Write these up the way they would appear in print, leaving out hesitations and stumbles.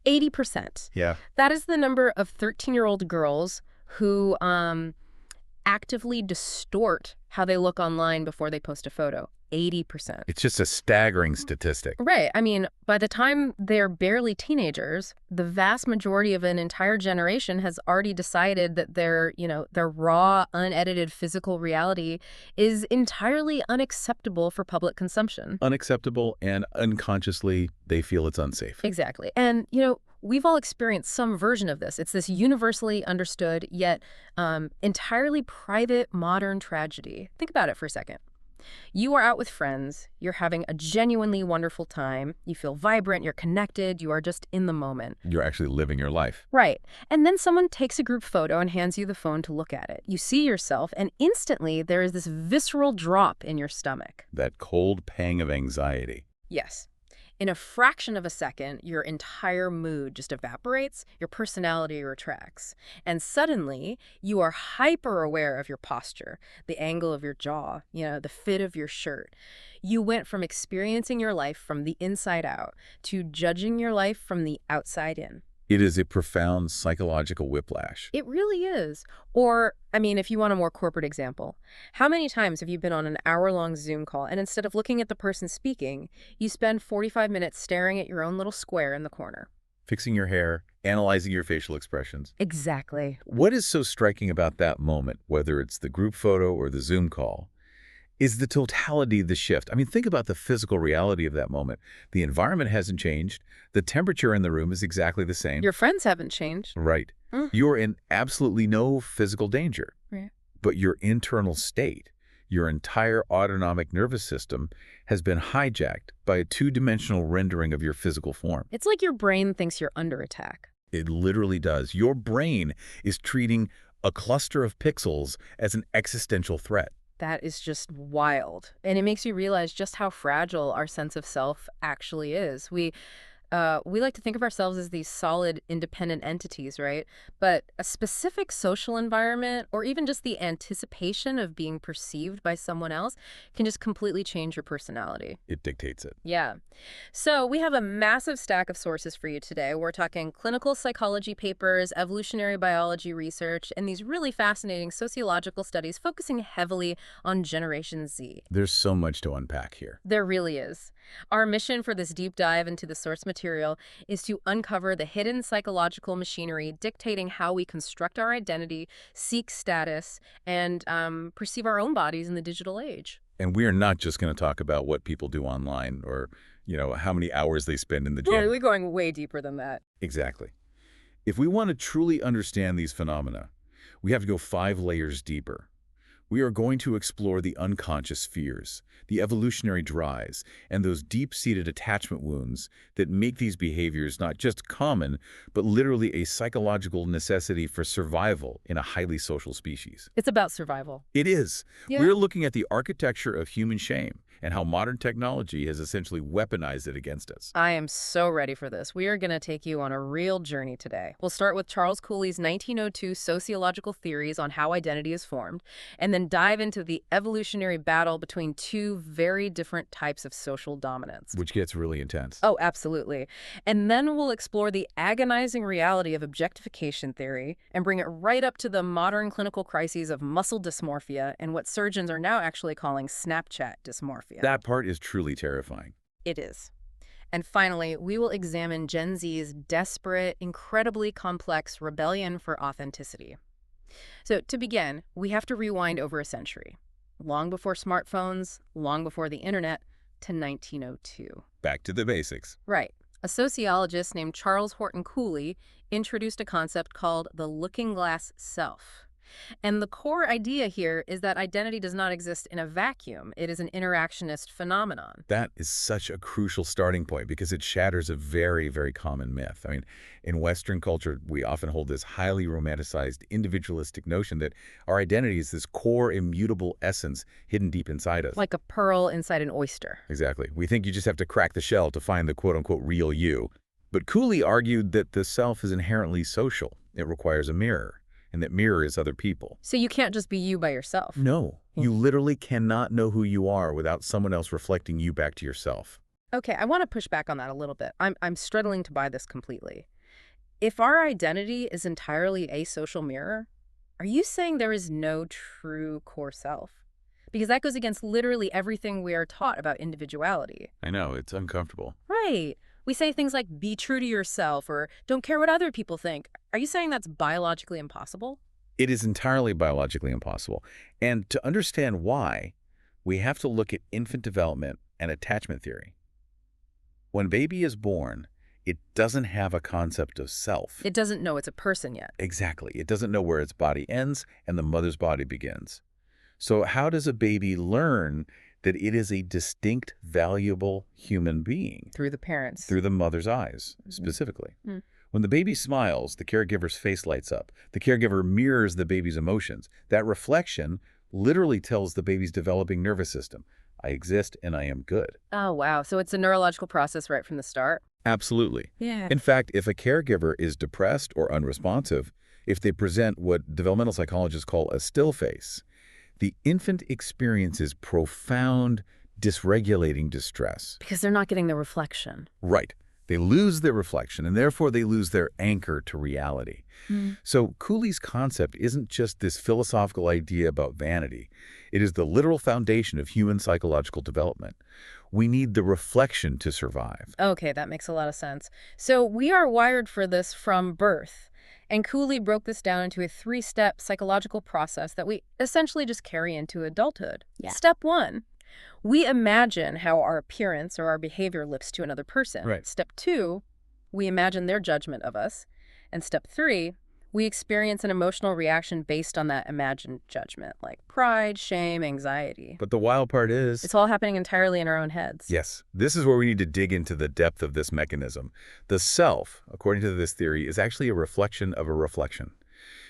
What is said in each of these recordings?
80%. Yeah. That is the number of 13-year-old girls who actively distort how they look online before they post a photo. 80%. It's just a staggering statistic. Right. I mean, by the time they're barely teenagers, the vast majority of an entire generation has already decided that their raw, unedited physical reality is entirely unacceptable for public consumption. Unacceptable, and unconsciously, they feel it's unsafe. Exactly. And, we've all experienced some version of this. It's this universally understood, yet entirely private modern tragedy. Think about it for a second. You are out with friends, you're having a genuinely wonderful time, you feel vibrant, you're connected, you are just in the moment. You're actually living your life. Right. And then someone takes a group photo and hands you the phone to look at it. You see yourself, and instantly there is this visceral drop in your stomach. That cold pang of anxiety. Yes. In a fraction of a second, your entire mood just evaporates, your personality retracts. And suddenly, you are hyper-aware of your posture, the angle of your jaw, the fit of your shirt. You went from experiencing your life from the inside out to judging your life from the outside in. It is a profound psychological whiplash. It really is. Or, if you want a more corporate example, how many times have you been on an hour-long Zoom call and instead of looking at the person speaking, you spend 45 minutes staring at your own little square in the corner? Fixing your hair, analyzing your facial expressions. Exactly. What is so striking about that moment, whether it's the group photo or the Zoom call, is the totality of the shift. Think about the physical reality of that moment. The environment hasn't changed. The temperature in the room is exactly the same. Your friends haven't changed. Right. You're in absolutely no physical danger. Right. But your internal state, your entire autonomic nervous system, has been hijacked by a two-dimensional rendering of your physical form. It's like your brain thinks you're under attack. It literally does. Your brain is treating a cluster of pixels as an existential threat. That is just wild. And it makes you realize just how fragile our sense of self actually is. We like to think of ourselves as these solid, independent entities, right? But a specific social environment, or even just the anticipation of being perceived by someone else, can just completely change your personality. It dictates it. Yeah. So we have a massive stack of sources for you today. We're talking clinical psychology papers, evolutionary biology research, and these really fascinating sociological studies focusing heavily on Generation Z. There's so much to unpack here. There really is. Our mission for this deep dive into the source material is to uncover the hidden psychological machinery dictating how we construct our identity, seek status, and perceive our own bodies in the digital age. And we are not just going to talk about what people do online or, how many hours they spend in the gym. We're going way deeper than that. Exactly. If we want to truly understand these phenomena, we have to go 5 layers deeper. We are going to explore the unconscious fears, the evolutionary drives, and those deep-seated attachment wounds that make these behaviors not just common, but literally a psychological necessity for survival in a highly social species. It's about survival. It is. Yeah. We're looking at the architecture of human shame and how modern technology has essentially weaponized it against us. I am so ready for this. We are going to take you on a real journey today. We'll start with Charles Cooley's 1902 sociological theories on how identity is formed, and then dive into the evolutionary battle between two very different types of social dominance. Which gets really intense. Oh, absolutely. And then we'll explore the agonizing reality of objectification theory and bring it right up to the modern clinical crises of muscle dysmorphia and what surgeons are now actually calling Snapchat dysmorphia. That part is truly terrifying. It is. And finally, we will examine Gen Z's desperate, incredibly complex rebellion for authenticity. So to begin, we have to rewind over a century. Long before smartphones, long before the internet, to 1902. Back to the basics. Right. A sociologist named Charles Horton Cooley introduced a concept called the looking-glass self. And the core idea here is that identity does not exist in a vacuum. It is an interactionist phenomenon. That is such a crucial starting point because it shatters a very, very common myth. In Western culture, we often hold this highly romanticized, individualistic notion that our identity is this core, immutable essence hidden deep inside us. Like a pearl inside an oyster. Exactly. We think you just have to crack the shell to find the quote-unquote real you. But Cooley argued that the self is inherently social. It requires a mirror. And that mirror is other people. So you can't just be you by yourself. No. You literally cannot know who you are without someone else reflecting you back to yourself. Okay, I want to push back on that a little bit. I'm struggling to buy this completely. If our identity is entirely a social mirror, are you saying there is no true core self? Because that goes against literally everything we are taught about individuality. I know, it's uncomfortable. Right. We say things like, be true to yourself, or don't care what other people think. Are you saying that's biologically impossible? It is entirely biologically impossible. And to understand why, we have to look at infant development and attachment theory. When baby is born, it doesn't have a concept of self. It doesn't know it's a person yet. Exactly. It doesn't know where its body ends and the mother's body begins. So how does a baby learn that it is a distinct, valuable human being? Through the parents. Through the mother's eyes, specifically. When the baby smiles, the caregiver's face lights up. The caregiver mirrors the baby's emotions. That reflection literally tells the baby's developing nervous system, I exist and I am good. Oh, wow. So it's a neurological process right from the start? Absolutely. Yeah. In fact, if a caregiver is depressed or unresponsive, if they present what developmental psychologists call a still face, the infant experiences profound, dysregulating distress. Because they're not getting the reflection. Right. They lose their reflection, and therefore they lose their anchor to reality. So Cooley's concept isn't just this philosophical idea about vanity. It is the literal foundation of human psychological development. We need the reflection to survive. Okay, that makes a lot of sense. So we are wired for this from birth. And Cooley broke this down into a 3-step psychological process that we essentially just carry into adulthood. Yeah. Step 1, we imagine how our appearance or our behavior looks to another person. Right. Step 2, we imagine their judgment of us. And step 3, we experience an emotional reaction based on that imagined judgment, like pride, shame, anxiety. But the wild part is... It's all happening entirely in our own heads. Yes, this is where we need to dig into the depth of this mechanism. The self, according to this theory, is actually a reflection of a reflection.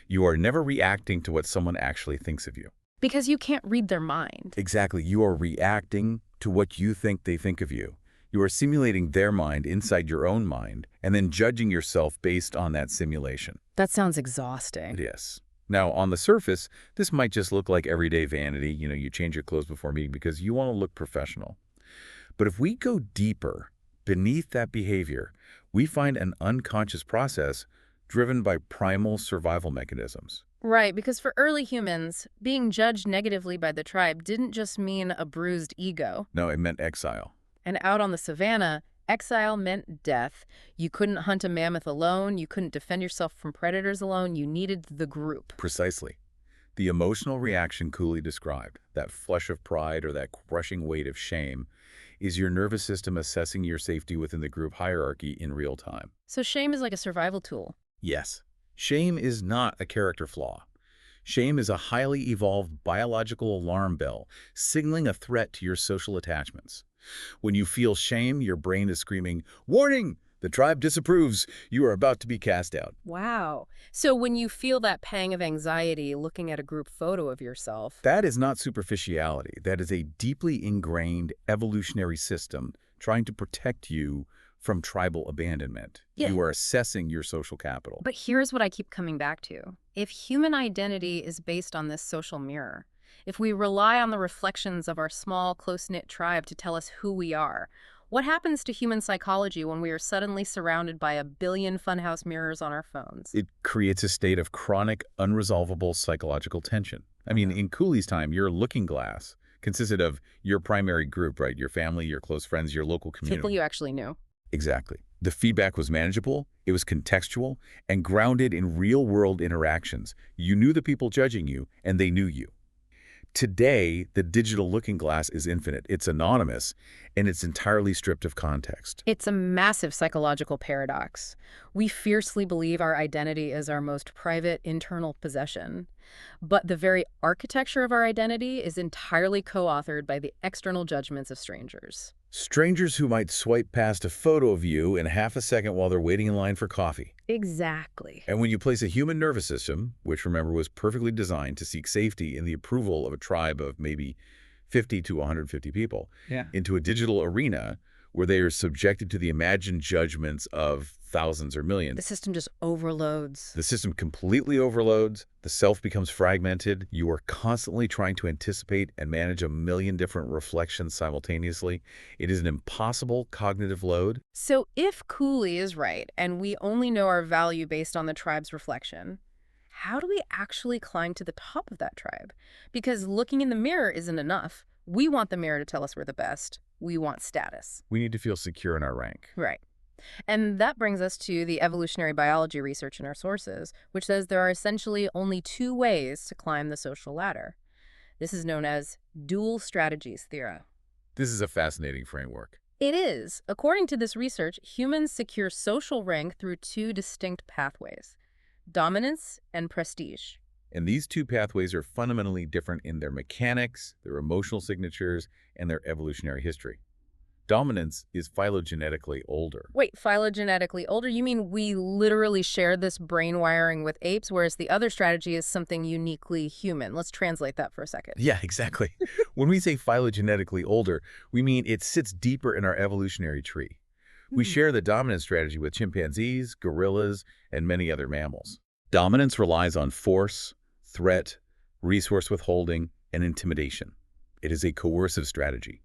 You are never reacting to what someone actually thinks of you. Because you can't read their mind. Exactly. You are reacting to what you think they think of you. You are simulating their mind inside your own mind and then judging yourself based on that simulation. That sounds exhausting. Yes. Now, on the surface, this might just look like everyday vanity. You change your clothes before a meeting because you want to look professional. But if we go deeper, beneath that behavior, we find an unconscious process driven by primal survival mechanisms. Right, because for early humans, being judged negatively by the tribe didn't just mean a bruised ego. No, it meant exile. And out on the savannah, exile meant death. You couldn't hunt a mammoth alone. You couldn't defend yourself from predators alone. You needed the group. Precisely. The emotional reaction Cooley described, that flush of pride or that crushing weight of shame, is your nervous system assessing your safety within the group hierarchy in real time. So shame is like a survival tool. Yes. Shame is not a character flaw. Shame is a highly evolved biological alarm bell, signaling a threat to your social attachments. When you feel shame, your brain is screaming, "Warning! The tribe disapproves. You are about to be cast out." Wow. So when you feel that pang of anxiety looking at a group photo of yourself... That is not superficiality. That is a deeply ingrained evolutionary system trying to protect you from tribal abandonment. Yeah. You are assessing your social capital. But here's what I keep coming back to. If human identity is based on this social mirror, if we rely on the reflections of our small, close-knit tribe to tell us who we are, what happens to human psychology when we are suddenly surrounded by a billion funhouse mirrors on our phones? It creates a state of chronic, unresolvable psychological tension. I mean, in Cooley's time, your looking glass consisted of your primary group, right? Your family, your close friends, your local community. People you actually knew. Exactly. The feedback was manageable, it was contextual, and grounded in real-world interactions. You knew the people judging you, and they knew you. Today, the digital looking glass is infinite. It's anonymous, and it's entirely stripped of context. It's a massive psychological paradox. We fiercely believe our identity is our most private, internal possession. But the very architecture of our identity is entirely co-authored by the external judgments of strangers. Strangers who might swipe past a photo of you in half a second while they're waiting in line for coffee. Exactly. And when you place a human nervous system, which remember was perfectly designed to seek safety in the approval of a tribe of maybe 50 to 150 people, into a digital arena where they are subjected to the imagined judgments of thousands or The millions. system just overloads. The system completely overloads, the self becomes fragmented, you are constantly trying to anticipate and manage a million different reflections simultaneously. It is an impossible cognitive load. So if Cooley is right, and we only know our value based on the tribe's reflection, how do we actually climb to the top of that tribe? Because looking in the mirror isn't enough. We want the mirror to tell us we're the best. We want status. We need to feel secure in our rank. Right. And that brings us to the evolutionary biology research in our sources, which says there are essentially only two ways to climb the social ladder. This is known as dual strategies theory. This is a fascinating framework. It is. According to this research, humans secure social rank through two distinct pathways: dominance and prestige. And these two pathways are fundamentally different in their mechanics, their emotional signatures, and their evolutionary history. Dominance is phylogenetically older. Wait, phylogenetically older? You mean we literally share this brain wiring with apes, whereas the other strategy is something uniquely human? Let's translate that for a second. Yeah, exactly. When we say phylogenetically older, we mean it sits deeper in our evolutionary tree. We share the dominance strategy with chimpanzees, gorillas, and many other mammals. Dominance relies on force, threat, resource withholding, and intimidation. It is a coercive strategy.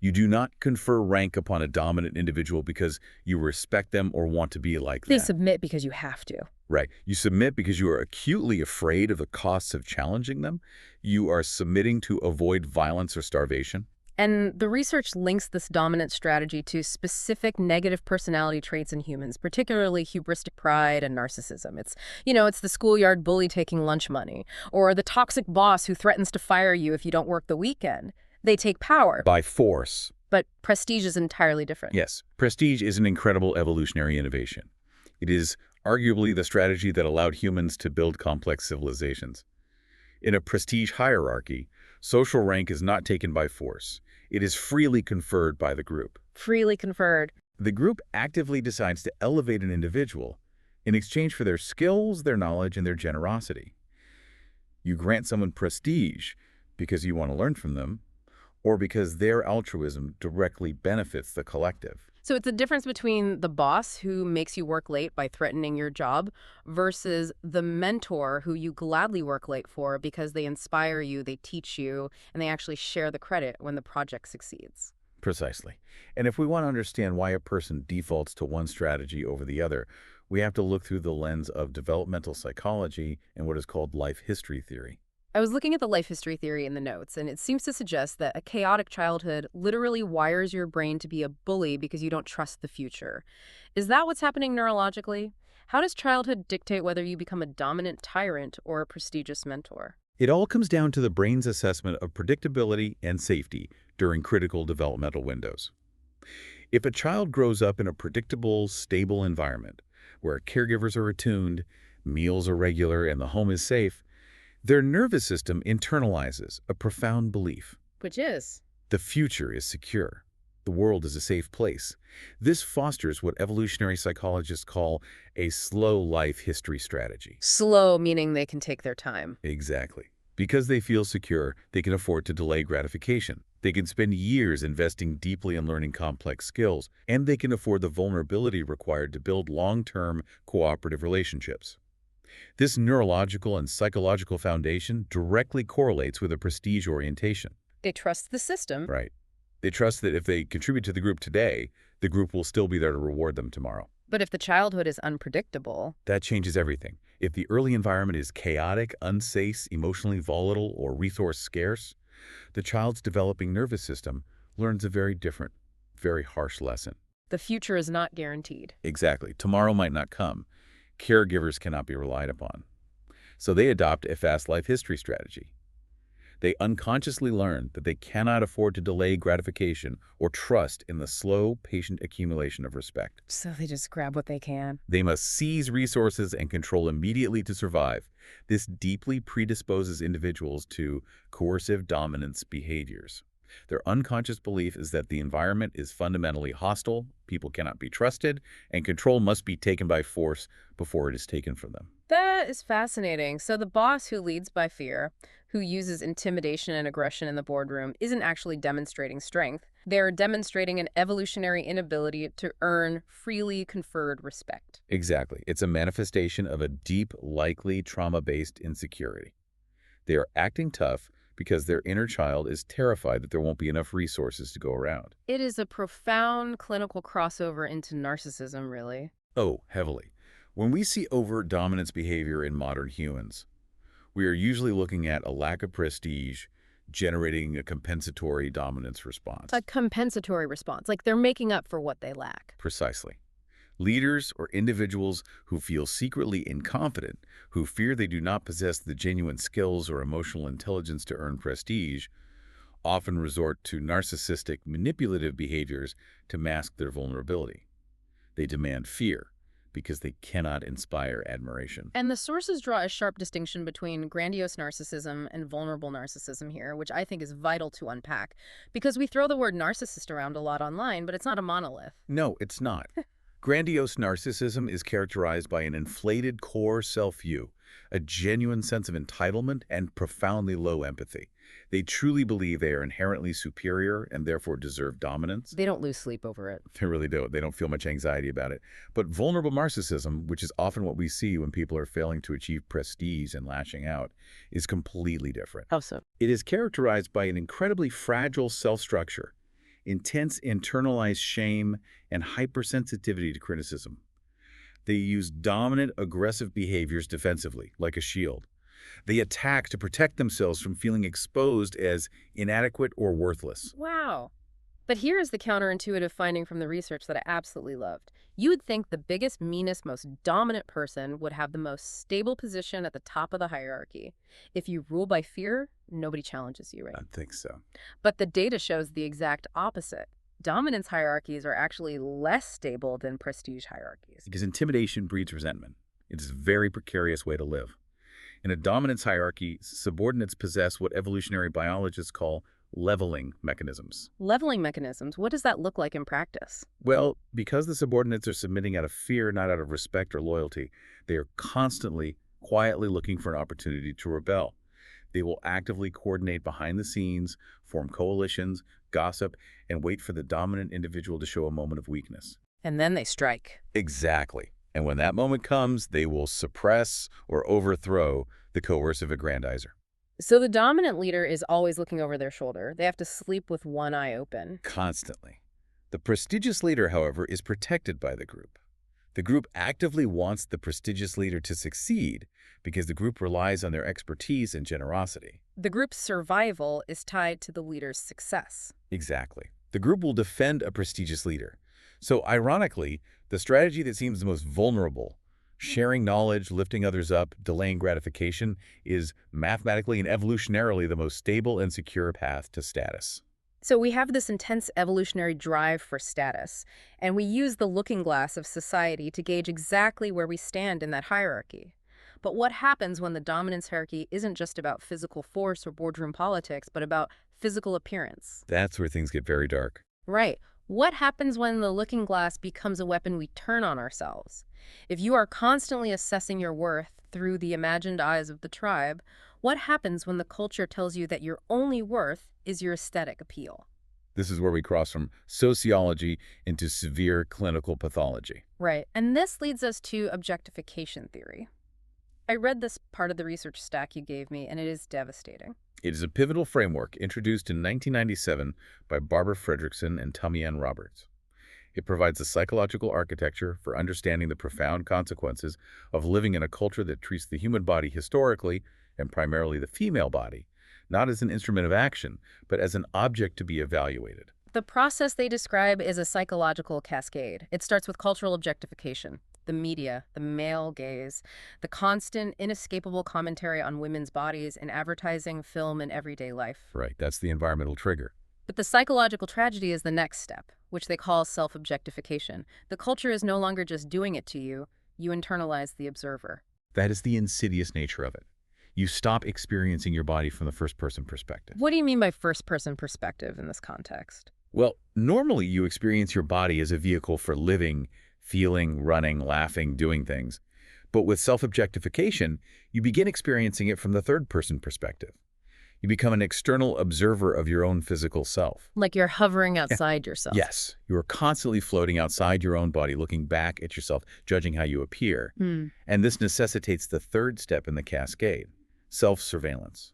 You do not confer rank upon a dominant individual because you respect them or want to be like They them. submit because you have to. Right. You submit because you are acutely afraid of the costs of challenging them. You are submitting to avoid violence or starvation. And the research links this dominant strategy to specific negative personality traits in humans, particularly hubristic pride and narcissism. It's the schoolyard bully taking lunch money, or the toxic boss who threatens to fire you if you don't work the weekend. They take power. By force. But prestige is entirely different. Yes, prestige is an incredible evolutionary innovation. It is arguably the strategy that allowed humans to build complex civilizations. In a prestige hierarchy, social rank is not taken by force. It is freely conferred by the group. Freely conferred. The group actively decides to elevate an individual in exchange for their skills, their knowledge, and their generosity. You grant someone prestige because you want to learn from them, or because their altruism directly benefits the collective. So it's the difference between the boss who makes you work late by threatening your job versus the mentor who you gladly work late for because they inspire you, they teach you, and they actually share the credit when the project succeeds. Precisely. And if we want to understand why a person defaults to one strategy over the other, we have to look through the lens of developmental psychology and what is called life history theory. I was looking at the life history theory in the notes, and it seems to suggest that a chaotic childhood literally wires your brain to be a bully because you don't trust the future. Is that what's happening neurologically? How does childhood dictate whether you become a dominant tyrant or a prestigious mentor? It all comes down to the brain's assessment of predictability and safety during critical developmental windows. If a child grows up in a predictable, stable environment where caregivers are attuned, meals are regular, and the home is safe, their nervous system internalizes a profound belief. Which is? The future is secure. The world is a safe place. This fosters what evolutionary psychologists call a slow life history strategy. Slow, meaning they can take their time. Exactly. Because they feel secure, they can afford to delay gratification. They can spend years investing deeply in learning complex skills, and they can afford the vulnerability required to build long-term cooperative relationships. This neurological and psychological foundation directly correlates with a prestige orientation. They trust the system. Right. They trust that if they contribute to the group today, the group will still be there to reward them tomorrow. But if the childhood is unpredictable, That changes everything. If the early environment is chaotic, unsafe, emotionally volatile, or resource scarce, the child's developing nervous system learns a very different, very harsh lesson. the future is not guaranteed. Exactly. Tomorrow might not come. Caregivers cannot be relied upon. So they adopt a fast life history strategy. They unconsciously learn that they cannot afford to delay gratification or trust in the slow, patient accumulation of respect. So they just grab what they can. They must seize resources and control immediately to survive. This deeply predisposes individuals to coercive dominance behaviors. Their unconscious belief is that the environment is fundamentally hostile, people cannot be trusted, and control must be taken by force before it is taken from them. That is fascinating. So the boss who leads by fear, who uses intimidation and aggression in the boardroom, isn't actually demonstrating strength. They're demonstrating an evolutionary inability to earn freely conferred respect. Exactly. It's a manifestation of a deep, likely trauma-based insecurity. They are acting tough because their inner child is terrified that there won't be enough resources to go around. It is a profound clinical crossover into narcissism, really. Oh, heavily. When we see overt dominance behavior in modern humans, we are usually looking at a lack of prestige generating a compensatory dominance response. A compensatory response, like they're making up for what they lack. Precisely. Leaders or individuals who feel secretly incompetent, who fear they do not possess the genuine skills or emotional intelligence to earn prestige, often resort to narcissistic, manipulative behaviors to mask their vulnerability. They demand fear because they cannot inspire admiration. And the sources draw a sharp distinction between grandiose narcissism and vulnerable narcissism here, which I think is vital to unpack, because we throw the word narcissist around a lot online, but it's not a monolith. No, it's not. Grandiose narcissism is characterized by an inflated core self-view, a genuine sense of entitlement, and profoundly low empathy. They truly believe they are inherently superior and therefore deserve dominance. They don't lose sleep over it. They really don't. They don't feel much anxiety about it. But vulnerable narcissism, which is often what we see when people are failing to achieve prestige and lashing out, is completely different. How so? It is characterized by an incredibly fragile self-structure, intense internalized shame, and hypersensitivity to criticism. They use dominant, aggressive behaviors defensively, like a shield. They attack to protect themselves from feeling exposed as inadequate or worthless. Wow. But here is the counterintuitive finding from the research that I absolutely loved. You would think the biggest, meanest, most dominant person would have the most stable position at the top of the hierarchy. If you rule by fear, nobody challenges you, right? I think so. But the data shows the exact opposite. Dominance hierarchies are actually less stable than prestige hierarchies. Because intimidation breeds resentment. It is a very precarious way to live. In a dominance hierarchy, subordinates possess what evolutionary biologists call leveling mechanisms. Leveling mechanisms, what does that look like in practice? Well, because the subordinates are submitting out of fear, not out of respect or loyalty, they are constantly, quietly looking for an opportunity to rebel. They will actively coordinate behind the scenes, form coalitions, gossip, and wait for the dominant individual to show a moment of weakness. And then they strike. Exactly. And when that moment comes, they will suppress or overthrow the coercive aggrandizer. So the dominant leader is always looking over their shoulder. They have to sleep with one eye open. Constantly. The prestigious leader, however, is protected by the group. The group actively wants the prestigious leader to succeed because the group relies on their expertise and generosity. The group's survival is tied to the leader's success. Exactly. The group will defend a prestigious leader. So, ironically, the strategy that seems the most vulnerable, sharing knowledge, lifting others up, delaying gratification, is mathematically and evolutionarily the most stable and secure path to status. So we have this intense evolutionary drive for status, and we use the looking glass of society to gauge exactly where we stand in that hierarchy. But what happens when the dominance hierarchy isn't just about physical force or boardroom politics, but about physical appearance? That's where things get very dark. Right. What happens when the looking glass becomes a weapon we turn on ourselves? If you are constantly assessing your worth through the imagined eyes of the tribe, what happens when the culture tells you that your only worth is your aesthetic appeal? This is where we cross from sociology into severe clinical pathology. Right. And this leads us to objectification theory. I read this part of the research stack you gave me, and it is devastating. It is a pivotal framework introduced in 1997 by Barbara Fredrickson and Tammy-Ann Roberts. It provides a psychological architecture for understanding the profound consequences of living in a culture that treats the human body historically, and primarily the female body, not as an instrument of action, but as an object to be evaluated. The process they describe is a psychological cascade. It starts with cultural objectification, the media, the male gaze, the constant, inescapable commentary on women's bodies in advertising, film, and everyday life. Right, that's the environmental trigger. But the psychological tragedy is the next step, which they call self-objectification. The culture is no longer just doing it to you, you internalize the observer. That is the insidious nature of it. You stop experiencing your body from the first-person perspective. What do you mean by first-person perspective in this context? Well, normally you experience your body as a vehicle for living, feeling, running, laughing, doing things. But with self-objectification, you begin experiencing it from the third-person perspective. You become an external observer of your own physical self. Like you're hovering Yeah. outside yourself. Yes, you are constantly floating outside your own body, looking back at yourself, judging how you appear. And this necessitates the third step in the cascade, self-surveillance.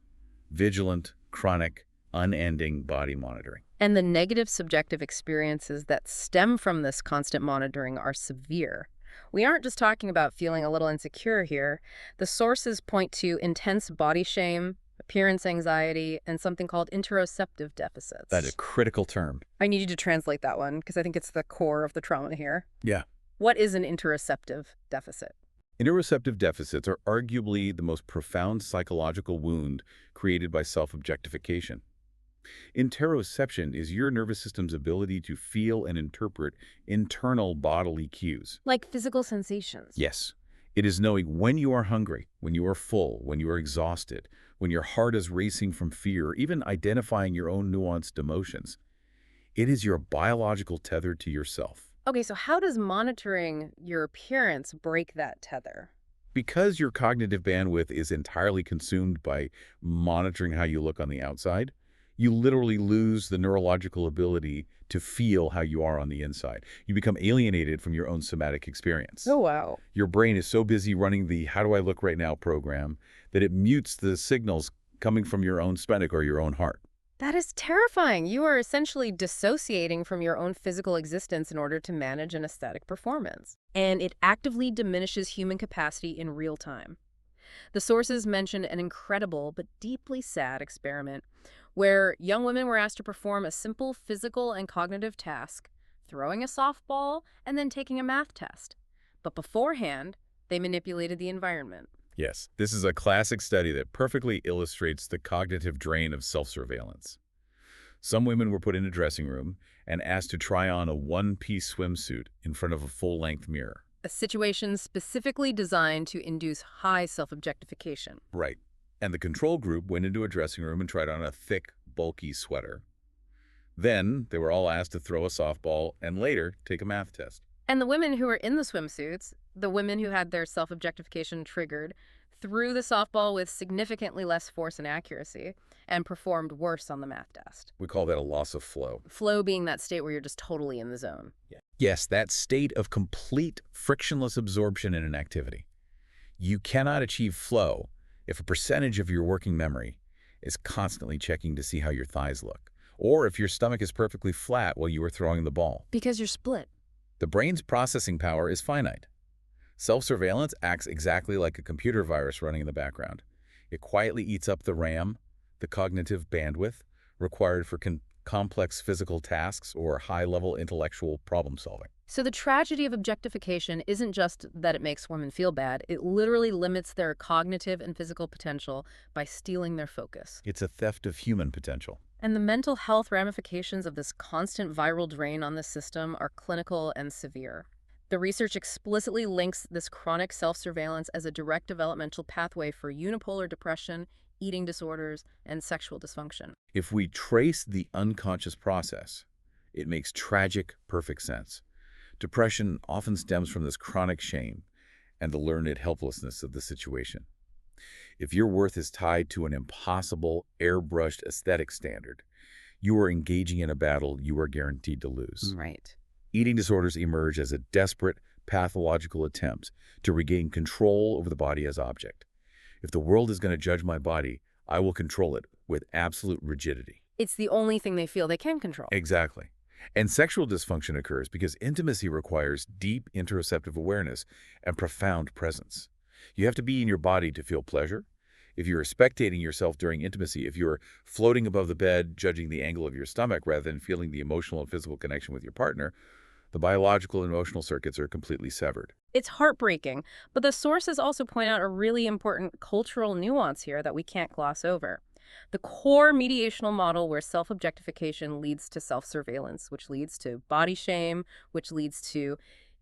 Vigilant, chronic, unending body monitoring. And the negative subjective experiences that stem from this constant monitoring are severe. We aren't just talking about feeling a little insecure here. The sources point to intense body shame, appearance anxiety, and something called interoceptive deficits. That is a critical term. I need you to translate that one because I think it's the core of the trauma here. Yeah. What is an interoceptive deficit? Interoceptive deficits are arguably the most profound psychological wound created by self-objectification. Interoception is your nervous system's ability to feel and interpret internal bodily cues. Like physical sensations. Yes, it is knowing when you are hungry, when you are full, when you are exhausted, when your heart is racing from fear, or even identifying your own nuanced emotions. It is your biological tether to yourself. Okay, so how does monitoring your appearance break that tether? Because your cognitive bandwidth is entirely consumed by monitoring how you look on the outside, you literally lose the neurological ability to feel how you are on the inside. You become alienated from your own somatic experience. Oh, wow. Your brain is so busy running the "how do I look right now" program that it mutes the signals coming from your own stomach or your own heart. That is terrifying. You are essentially dissociating from your own physical existence in order to manage an aesthetic performance. And it actively diminishes human capacity in real time. The sources mention an incredible but deeply sad experiment where young women were asked to perform a simple physical and cognitive task, throwing a softball and then taking a math test. But beforehand, they manipulated the environment. Yes, this is a classic study that perfectly illustrates the cognitive drain of self-surveillance. Some women were put in a dressing room and asked to try on a one-piece swimsuit in front of a full-length mirror. A situation specifically designed to induce high self-objectification. Right. And the control group went into a dressing room and tried on a thick, bulky sweater. Then they were all asked to throw a softball and later take a math test. And the women who were in the swimsuits, the women who had their self-objectification triggered, threw the softball with significantly less force and accuracy and performed worse on the math test. We call that a loss of flow. Flow being that state where you're just totally in the zone. Yes, that state of complete frictionless absorption in an activity. You cannot achieve flow if a percentage of your working memory is constantly checking to see how your thighs look, or if your stomach is perfectly flat while you are throwing the ball. Because you're split. The brain's processing power is finite. Self-surveillance acts exactly like a computer virus running in the background. It quietly eats up the RAM, the cognitive bandwidth, required for complex physical tasks or high-level intellectual problem-solving. So the tragedy of objectification isn't just that it makes women feel bad, it literally limits their cognitive and physical potential by stealing their focus. It's a theft of human potential. And the mental health ramifications of this constant viral drain on the system are clinical and severe. The research explicitly links this chronic self-surveillance as a direct developmental pathway for unipolar depression, eating disorders, and sexual dysfunction. If we trace the unconscious process, it makes tragic, perfect sense. Depression often stems from this chronic shame and the learned helplessness of the situation. If your worth is tied to an impossible, airbrushed aesthetic standard, you are engaging in a battle you are guaranteed to lose. Right. Eating disorders emerge as a desperate, pathological attempt to regain control over the body as object. If the world is going to judge my body, I will control it with absolute rigidity. It's the only thing they feel they can control. Exactly. And sexual dysfunction occurs because intimacy requires deep interoceptive awareness and profound presence. You have to be in your body to feel pleasure. If you're spectating yourself during intimacy, if you're floating above the bed, judging the angle of your stomach rather than feeling the emotional and physical connection with your partner, the biological and emotional circuits are completely severed. It's heartbreaking, but the sources also point out a really important cultural nuance here that we can't gloss over. The core mediational model where self-objectification leads to self-surveillance, which leads to body shame, which leads to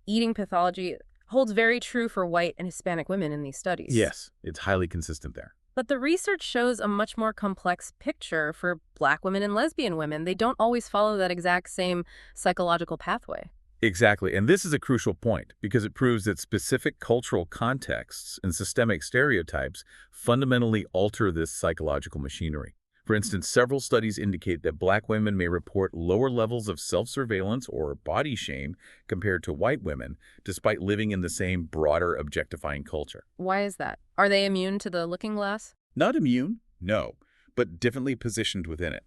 eating pathology, holds very true for white and Hispanic women in these studies. Yes, it's highly consistent there. But the research shows a much more complex picture for Black women and lesbian women. They don't always follow that exact same psychological pathway. Exactly, and this is a crucial point because it proves that specific cultural contexts and systemic stereotypes fundamentally alter this psychological machinery. For instance, several studies indicate that Black women may report lower levels of self-surveillance or body shame compared to white women, despite living in the same broader objectifying culture. Why is that? Are they immune to the looking glass? Not immune, no, but differently positioned within it.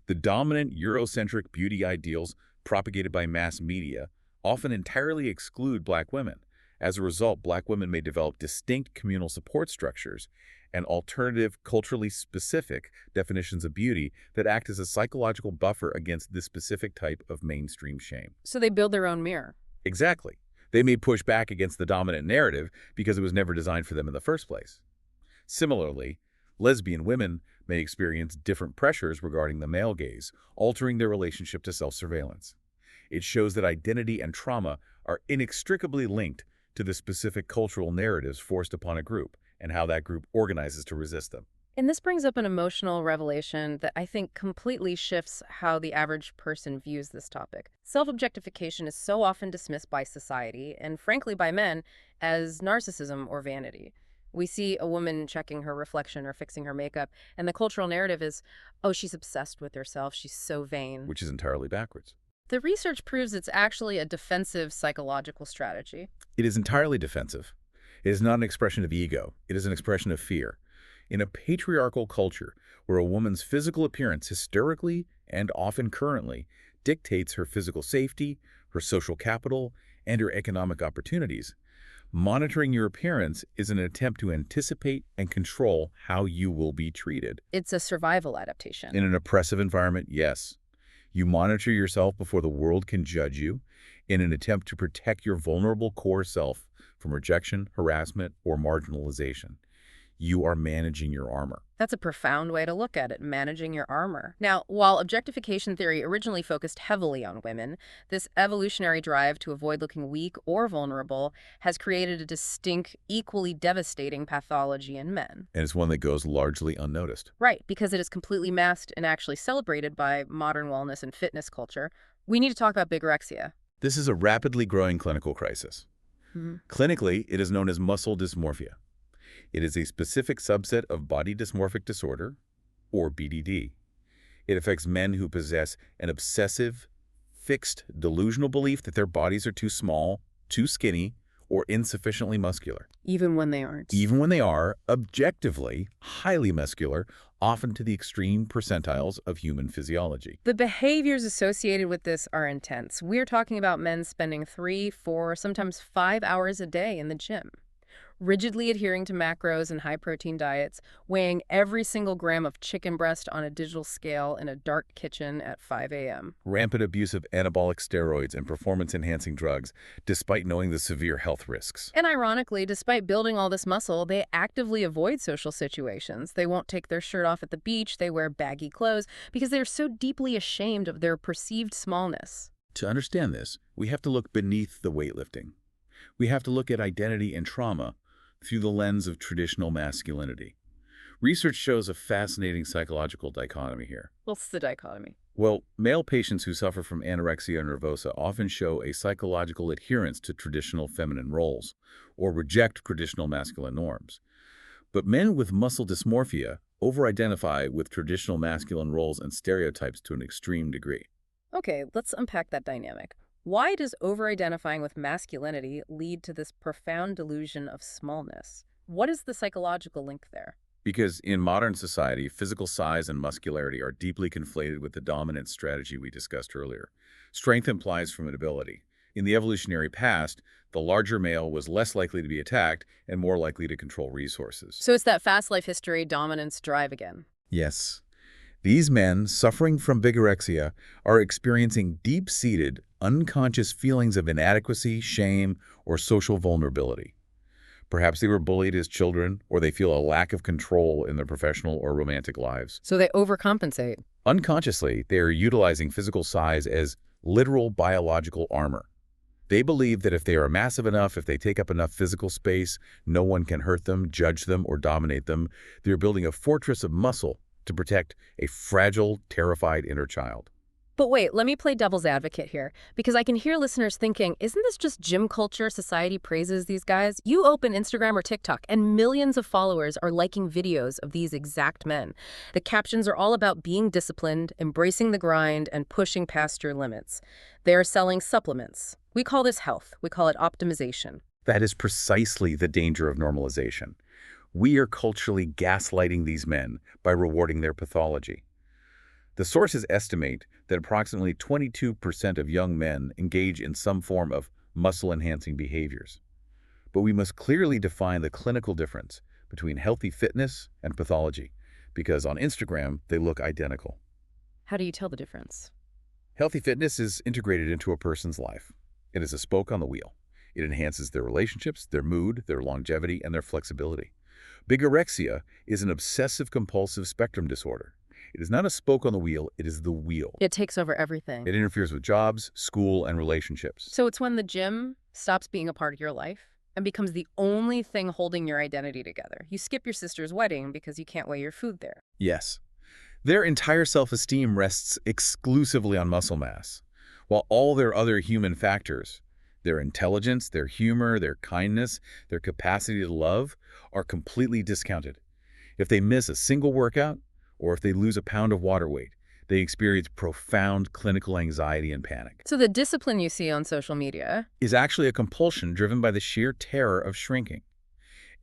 The dominant Eurocentric beauty ideals propagated by mass media often entirely exclude Black women. As a result, Black women may develop distinct communal support structures and alternative, culturally specific definitions of beauty that act as a psychological buffer against this specific type of mainstream shame. So they build their own mirror. Exactly. They may push back against the dominant narrative because it was never designed for them in the first place. Similarly, lesbian women may experience different pressures regarding the male gaze, altering their relationship to self-surveillance. It shows that identity and trauma are inextricably linked to the specific cultural narratives forced upon a group and how that group organizes to resist them. And this brings up an emotional revelation that I think completely shifts how the average person views this topic. Self-objectification is so often dismissed by society, and frankly by men, as narcissism or vanity. We see a woman checking her reflection or fixing her makeup, and the cultural narrative is, oh, she's obsessed with herself, she's so vain. Which is entirely backwards. The research proves it's actually a defensive psychological strategy. It is entirely defensive. It is not an expression of ego. It is an expression of fear. In a patriarchal culture where a woman's physical appearance historically and often currently dictates her physical safety, her social capital, and her economic opportunities, monitoring your appearance is an attempt to anticipate and control how you will be treated. It's a survival adaptation. In an oppressive environment, yes. You monitor yourself before the world can judge you in an attempt to protect your vulnerable core self from rejection, harassment, or marginalization. You are managing your armor. That's a profound way to look at it, managing your armor. Now, while objectification theory originally focused heavily on women, this evolutionary drive to avoid looking weak or vulnerable has created a distinct, equally devastating pathology in men. And it's one that goes largely unnoticed. Right, because it is completely masked and actually celebrated by modern wellness and fitness culture. We need to talk about bigorexia. This is a rapidly growing clinical crisis. Clinically, it is known as muscle dysmorphia. It is a specific subset of body dysmorphic disorder, or BDD. It affects men who possess an obsessive, fixed, delusional belief that their bodies are too small, too skinny, or insufficiently muscular. Even when they aren't. Even when they are, objectively, highly muscular, often to the extreme percentiles of human physiology. The behaviors associated with this are intense. We're talking about men spending 3, 4, sometimes 5 hours a day in the gym, rigidly adhering to macros and high-protein diets, weighing every single gram of chicken breast on a digital scale in a dark kitchen at 5 a.m. Rampant abuse of anabolic steroids and performance-enhancing drugs, despite knowing the severe health risks. And ironically, despite building all this muscle, they actively avoid social situations. They won't take their shirt off at the beach, they wear baggy clothes, because they're so deeply ashamed of their perceived smallness. To understand this, we have to look beneath the weightlifting. We have to look at identity and trauma through the lens of traditional masculinity. Research shows a fascinating psychological dichotomy here. What's the dichotomy? Well, male patients who suffer from anorexia nervosa often show a psychological adherence to traditional feminine roles or reject traditional masculine norms. But men with muscle dysmorphia over-identify with traditional masculine roles and stereotypes to an extreme degree. Okay, let's unpack that dynamic. Why does over-identifying with masculinity lead to this profound delusion of smallness? What is the psychological link there? Because in modern society, physical size and muscularity are deeply conflated with the dominant strategy we discussed earlier. Strength implies formidability. In the evolutionary past, the larger male was less likely to be attacked and more likely to control resources. So it's that fast life history dominance drive again. Yes. These men suffering from bigorexia are experiencing deep-seated, unconscious feelings of inadequacy, shame, or social vulnerability. Perhaps they were bullied as children, or they feel a lack of control in their professional or romantic lives. So they overcompensate. Unconsciously, they are utilizing physical size as literal biological armor. They believe that if they are massive enough, if they take up enough physical space, no one can hurt them, judge them, or dominate them. They're building a fortress of muscle to protect a fragile, terrified inner child. But wait, let me play devil's advocate here, because I can hear listeners thinking, isn't this just gym culture? Society praises these guys. You open Instagram or TikTok, and millions of followers are liking videos of these exact men. The captions are all about being disciplined, embracing the grind, and pushing past your limits. They are selling supplements. We call this health. We call it optimization. That is precisely the danger of normalization. We are culturally gaslighting these men by rewarding their pathology. The sources estimate that approximately 22% of young men engage in some form of muscle-enhancing behaviors. But we must clearly define the clinical difference between healthy fitness and pathology, because on Instagram, they look identical. How do you tell the difference? Healthy fitness is integrated into a person's life. It is a spoke on the wheel. It enhances their relationships, their mood, their longevity, and their flexibility. Bigorexia is an obsessive-compulsive spectrum disorder. It is not a spoke on the wheel, it is the wheel. It takes over everything. It interferes with jobs, school, and relationships. So it's when the gym stops being a part of your life and becomes the only thing holding your identity together. You skip your sister's wedding because you can't weigh your food there. Yes. Their entire self-esteem rests exclusively on muscle mass, while all their other human factors, their intelligence, their humor, their kindness, their capacity to love, are completely discounted. If they miss a single workout, or if they lose a pound of water weight, they experience profound clinical anxiety and panic. So the discipline you see on social media Is actually a compulsion driven by the sheer terror of shrinking.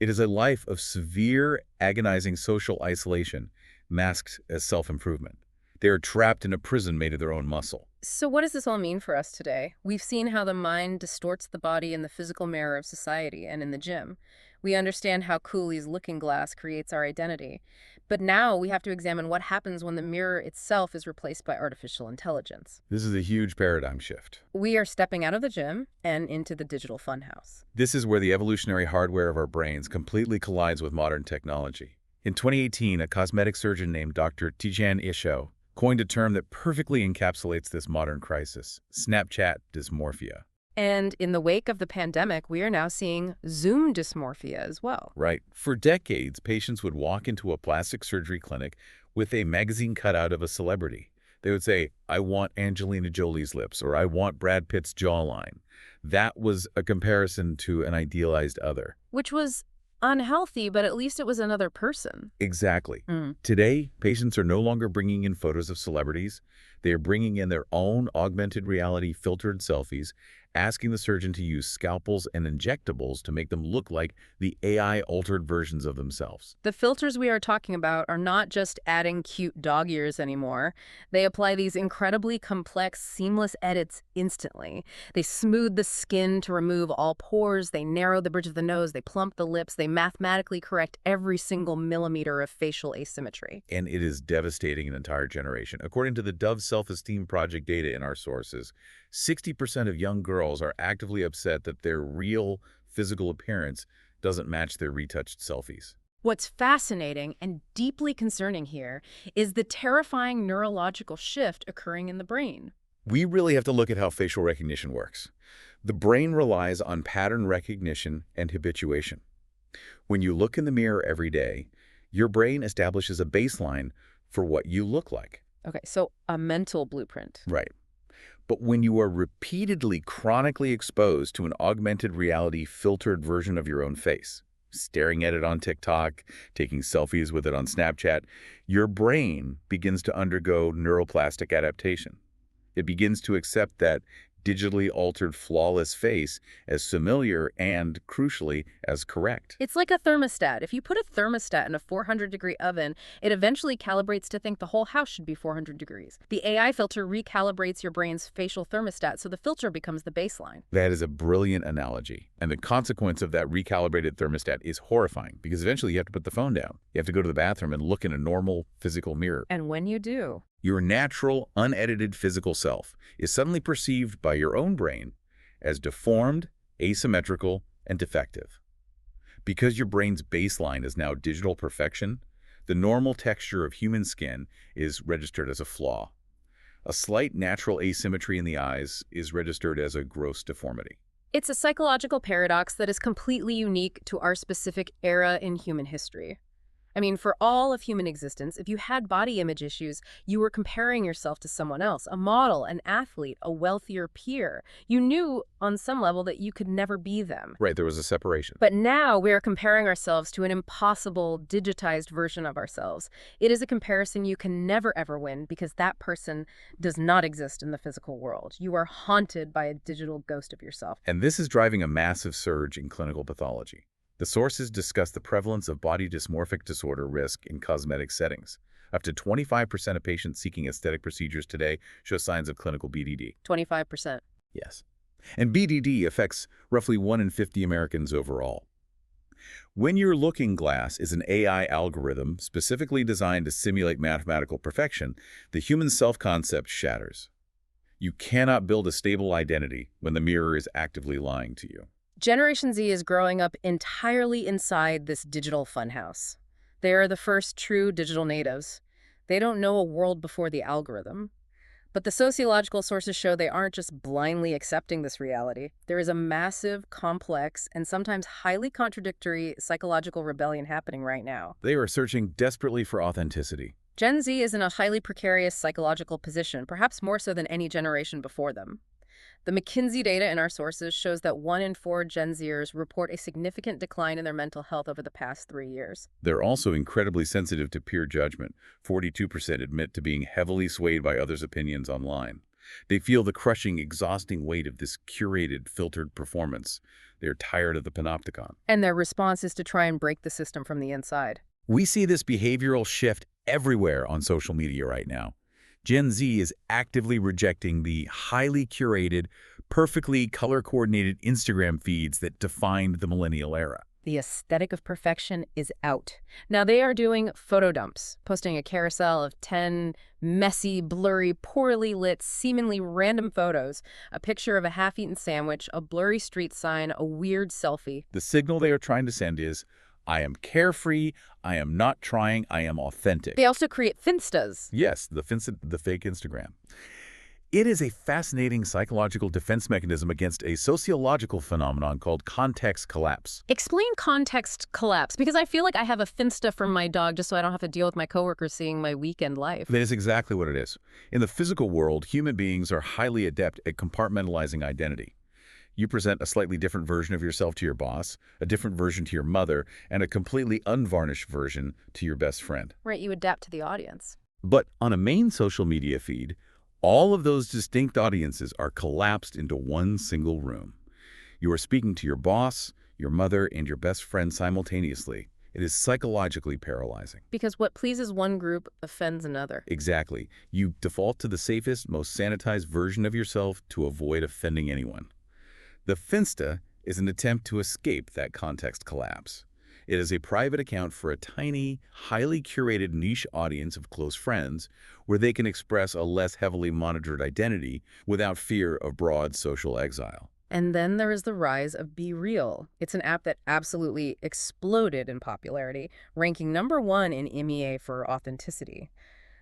It is a life of severe, agonizing social isolation, masked as self-improvement. They are trapped in a prison made of their own muscle. So what does this all mean for us today? We've seen how the mind distorts the body in the physical mirror of society and in the gym. We understand how Cooley's looking glass creates our identity. But now we have to examine what happens when the mirror itself is replaced by artificial intelligence. This is a huge paradigm shift. We are stepping out of the gym and into the digital funhouse. This is where the evolutionary hardware of our brains completely collides with modern technology. In 2018, a cosmetic surgeon named Dr. Tijan Isho coined a term that perfectly encapsulates this modern crisis: Snapchat dysmorphia. And in the wake of the pandemic, we are now seeing Zoom dysmorphia as well. Right. For decades, patients would walk into a plastic surgery clinic with a magazine cutout of a celebrity. They would say, "I want Angelina Jolie's lips," or "I want Brad Pitt's jawline." That was a comparison to an idealized other. Which was unhealthy, but at least it was another person. Exactly. Today, patients are no longer bringing in photos of celebrities. They are bringing in their own augmented reality filtered selfies, asking the surgeon to use scalpels and injectables to make them look like the AI-altered versions of themselves. The filters we are talking about are not just adding cute dog ears anymore. They apply these incredibly complex, seamless edits instantly. They smooth the skin to remove all pores. They narrow the bridge of the nose. They plump the lips. They mathematically correct every single millimeter of facial asymmetry. And it is devastating an entire generation. According to the Dove Self-Esteem Project data in our sources, 60% of young girls are actively upset that their real physical appearance doesn't match their retouched selfies. What's fascinating and deeply concerning here is the terrifying neurological shift occurring in the brain. We really have to look at how facial recognition works. The brain relies on pattern recognition and habituation. When you look in the mirror every day, your brain establishes a baseline for what you look like. Okay, so a mental blueprint. Right. But when you are repeatedly chronically exposed to an augmented reality filtered version of your own face, staring at it on TikTok, taking selfies with it on Snapchat, your brain begins to undergo neuroplastic adaptation. It begins to accept that digitally altered flawless face as familiar and, crucially, as correct. It's like a thermostat. If you put a thermostat in a 400-degree oven, it eventually calibrates to think the whole house should be 400 degrees. The AI filter recalibrates your brain's facial thermostat, so the filter becomes the baseline. That is a brilliant analogy. And the consequence of that recalibrated thermostat is horrifying, because eventually you have to put the phone down. You have to go to the bathroom and look in a normal physical mirror. And when you do, your natural, unedited physical self is suddenly perceived by your own brain as deformed, asymmetrical, and defective. Because your brain's baseline is now digital perfection, the normal texture of human skin is registered as a flaw. A slight natural asymmetry in the eyes is registered as a gross deformity. It's a psychological paradox that is completely unique to our specific era in human history. I mean, for all of human existence, if you had body image issues, you were comparing yourself to someone else, a model, an athlete, a wealthier peer. You knew on some level that you could never be them. Right, there was a separation. But now we are comparing ourselves to an impossible, digitized version of ourselves. It is a comparison you can never ever win because that person does not exist in the physical world. You are haunted by a digital ghost of yourself. And this is driving a massive surge in clinical pathology. The sources discuss the prevalence of body dysmorphic disorder risk in cosmetic settings. Up to 25% of patients seeking aesthetic procedures today show signs of clinical BDD. 25%. Yes. And BDD affects roughly 1 in 50 Americans overall. When Your Looking Glass is an AI algorithm specifically designed to simulate mathematical perfection, the human self-concept shatters. You cannot build a stable identity when the mirror is actively lying to you. Generation Z is growing up entirely inside this digital funhouse. They are the first true digital natives. They don't know a world before the algorithm. But the sociological sources show they aren't just blindly accepting this reality. There is a massive, complex, and sometimes highly contradictory psychological rebellion happening right now. They are searching desperately for authenticity. Gen Z is in a highly precarious psychological position, perhaps more so than any generation before them. The McKinsey data in our sources shows that 1 in 4 Gen Zers report a significant decline in their mental health over the past 3 years. They're also incredibly sensitive to peer judgment. 42% admit to being heavily swayed by others' opinions online. They feel the crushing, exhausting weight of this curated, filtered performance. They're tired of the panopticon. And their response is to try and break the system from the inside. We see this behavioral shift everywhere on social media right now. Gen Z is actively rejecting the highly curated, perfectly color-coordinated Instagram feeds that defined the millennial era. The aesthetic of perfection is out. Now they are doing photo dumps, posting a carousel of 10 messy, blurry, poorly lit, seemingly random photos, a picture of a half-eaten sandwich, a blurry street sign, a weird selfie. The signal they are trying to send is, I am carefree, I am not trying, I am authentic. They also create finstas. Yes, the fake Instagram. It is a fascinating psychological defense mechanism against a sociological phenomenon called context collapse. Explain context collapse, because I feel like I have a finsta for my dog just so I don't have to deal with my coworkers seeing my weekend life. That is exactly what it is. In the physical world, human beings are highly adept at compartmentalizing identity. You present a slightly different version of yourself to your boss, a different version to your mother, and a completely unvarnished version to your best friend. Right, you adapt to the audience. But on a main social media feed, all of those distinct audiences are collapsed into one single room. You are speaking to your boss, your mother, and your best friend simultaneously. It is psychologically paralyzing. Because what pleases one group offends another. Exactly. You default to the safest, most sanitized version of yourself to avoid offending anyone. The Finsta is an attempt to escape that context collapse. It is a private account for a tiny, highly curated niche audience of close friends where they can express a less heavily monitored identity without fear of broad social exile. And then there is the rise of Be Real. It's an app that absolutely exploded in popularity, ranking #1 in EMEA for authenticity.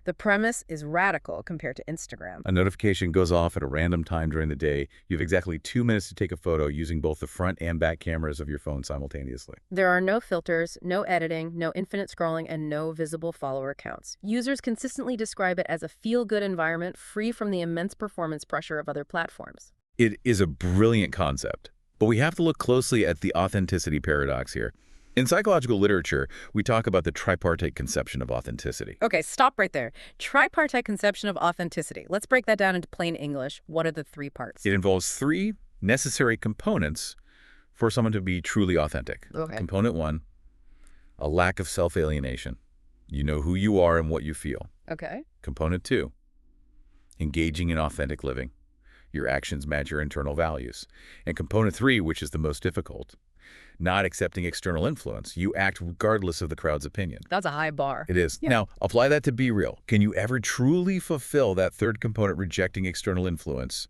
The premise is radical compared to Instagram. A notification goes off at a random time during the day. You have exactly 2 minutes to take a photo using both the front and back cameras of your phone simultaneously. There are no filters, no editing, no infinite scrolling, and no visible follower counts. Users consistently describe it as a feel-good environment free from the immense performance pressure of other platforms. It is a brilliant concept, but we have to look closely at the authenticity paradox here. In psychological literature, we talk about the tripartite conception of authenticity. Okay, stop right there. Tripartite conception of authenticity. Let's break that down into plain English. What are the 3 parts? It involves 3 necessary components for someone to be truly authentic. Okay. Component 1, a lack of self-alienation. You know who you are and what you feel. Okay. Component 2, engaging in authentic living. Your actions match your internal values. And component 3, which is the most difficult, not accepting external influence. You act regardless of the crowd's opinion. That's a high bar. It is. Yeah. Now, apply that to Be Real. Can you ever truly fulfill that third component, rejecting external influence,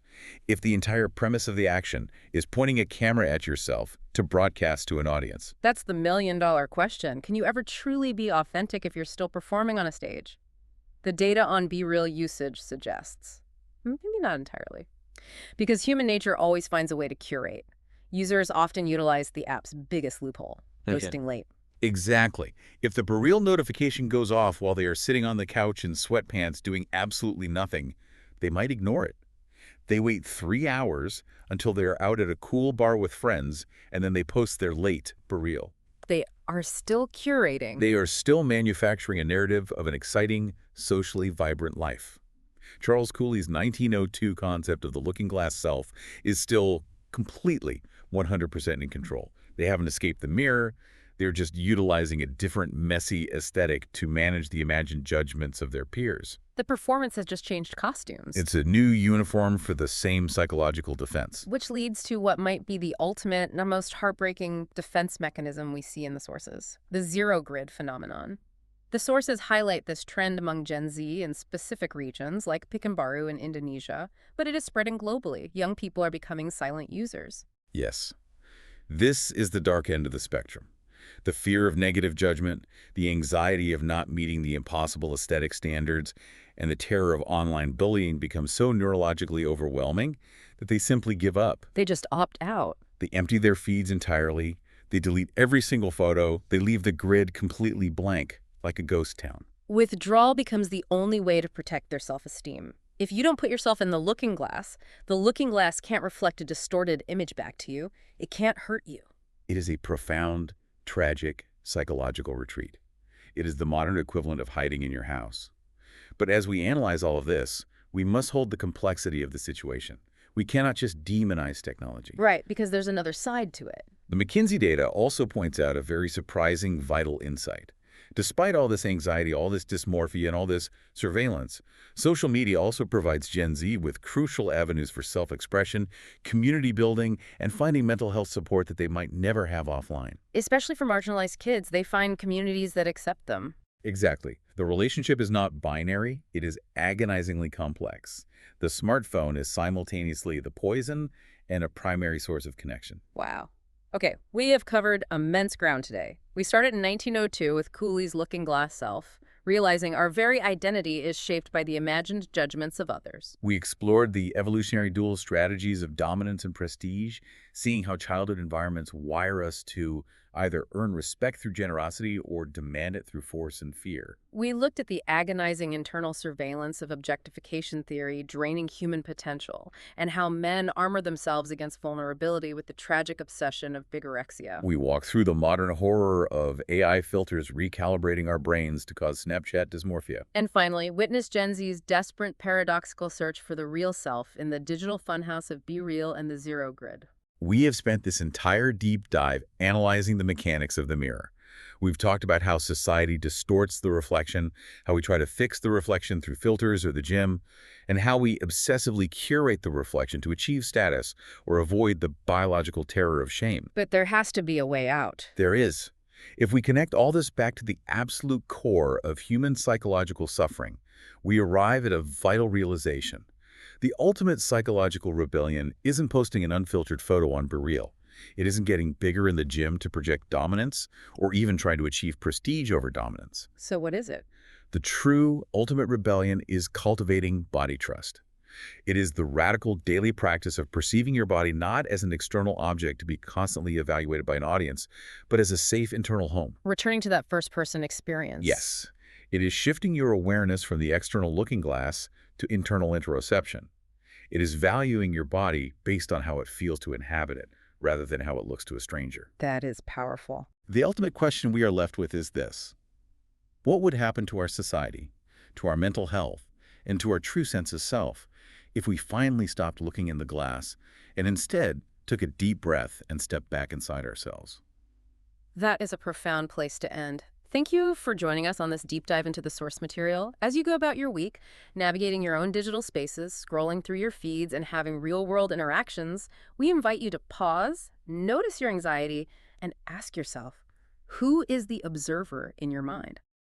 if the entire premise of the action is pointing a camera at yourself to broadcast to an audience? That's the million-dollar question. Can you ever truly be authentic if you're still performing on a stage? The data on Be Real usage suggests Maybe not entirely. Because human nature always finds a way to curate. Users often utilize the app's biggest loophole, Okay. ghosting late. Exactly. If the Baril notification goes off while they are sitting on the couch in sweatpants doing absolutely nothing, they might ignore it. They wait 3 hours until they are out at a cool bar with friends, and then they post their late Baril. They are still curating. They are still manufacturing a narrative of an exciting, socially vibrant life. Charles Cooley's 1902 concept of the looking glass self is still completely 100% in control. They haven't escaped the mirror. They're just utilizing a different, messy aesthetic to manage the imagined judgments of their peers. The performance has just changed costumes. It's a new uniform for the same psychological defense. Which leads to what might be the ultimate and most heartbreaking defense mechanism we see in the sources, the zero grid phenomenon. The sources highlight this trend among Gen Z in specific regions like Pekanbaru in Indonesia, but it is spreading globally. Young people are becoming silent users. Yes. This is the dark end of the spectrum. The fear of negative judgment, the anxiety of not meeting the impossible aesthetic standards, and the terror of online bullying become so neurologically overwhelming that they simply give up. They just opt out. They empty their feeds entirely. They delete every single photo. They leave the grid completely blank, like a ghost town. Withdrawal becomes the only way to protect their self-esteem. If you don't put yourself in the looking glass can't reflect a distorted image back to you. It can't hurt you. It is a profound, tragic, psychological retreat. It is the modern equivalent of hiding in your house. But as we analyze all of this, we must hold the complexity of the situation. We cannot just demonize technology. Right, because there's another side to it. The McKinsey data also points out a very surprising, vital insight. Despite all this anxiety, all this dysmorphia, and all this surveillance, social media also provides Gen Z with crucial avenues for self-expression, community building, and finding mental health support that they might never have offline. Especially for marginalized kids, they find communities that accept them. Exactly. The relationship is not binary, it is agonizingly complex. The smartphone is simultaneously the poison and a primary source of connection. Wow. Okay, we have covered immense ground today. We started in 1902 with Cooley's looking glass self, realizing our very identity is shaped by the imagined judgments of others. We explored the evolutionary dual strategies of dominance and prestige, seeing how childhood environments wire us to either earn respect through generosity or demand it through force and fear. We looked at the agonizing internal surveillance of objectification theory draining human potential, and how men armor themselves against vulnerability with the tragic obsession of bigorexia. We walked through the modern horror of AI filters recalibrating our brains to cause Snapchat dysmorphia. And finally, witness Gen Z's desperate paradoxical search for the real self in the digital funhouse of Be Real and the Zero Grid. We have spent this entire deep dive analyzing the mechanics of the mirror. We've talked about how society distorts the reflection, how we try to fix the reflection through filters or the gym, and how we obsessively curate the reflection to achieve status or avoid the biological terror of shame. But there has to be a way out. There is. If we connect all this back to the absolute core of human psychological suffering, we arrive at a vital realization. The ultimate psychological rebellion isn't posting an unfiltered photo on BeReal. It isn't getting bigger in the gym to project dominance or even trying to achieve prestige over dominance. So what is it? The true ultimate rebellion is cultivating body trust. It is the radical daily practice of perceiving your body not as an external object to be constantly evaluated by an audience, but as a safe internal home. Returning to that first-person experience. Yes. It is shifting your awareness from the external looking glass to internal interoception. It is valuing your body based on how it feels to inhabit it, rather than how it looks to a stranger. That is powerful. The ultimate question we are left with is this. What would happen to our society, to our mental health, and to our true sense of self if we finally stopped looking in the glass and instead took a deep breath and stepped back inside ourselves? That is a profound place to end. Thank you for joining us on this deep dive into the source material. As you go about your week, navigating your own digital spaces, scrolling through your feeds, and having real-world interactions, we invite you to pause, notice your anxiety, and ask yourself, who is the observer in your mind?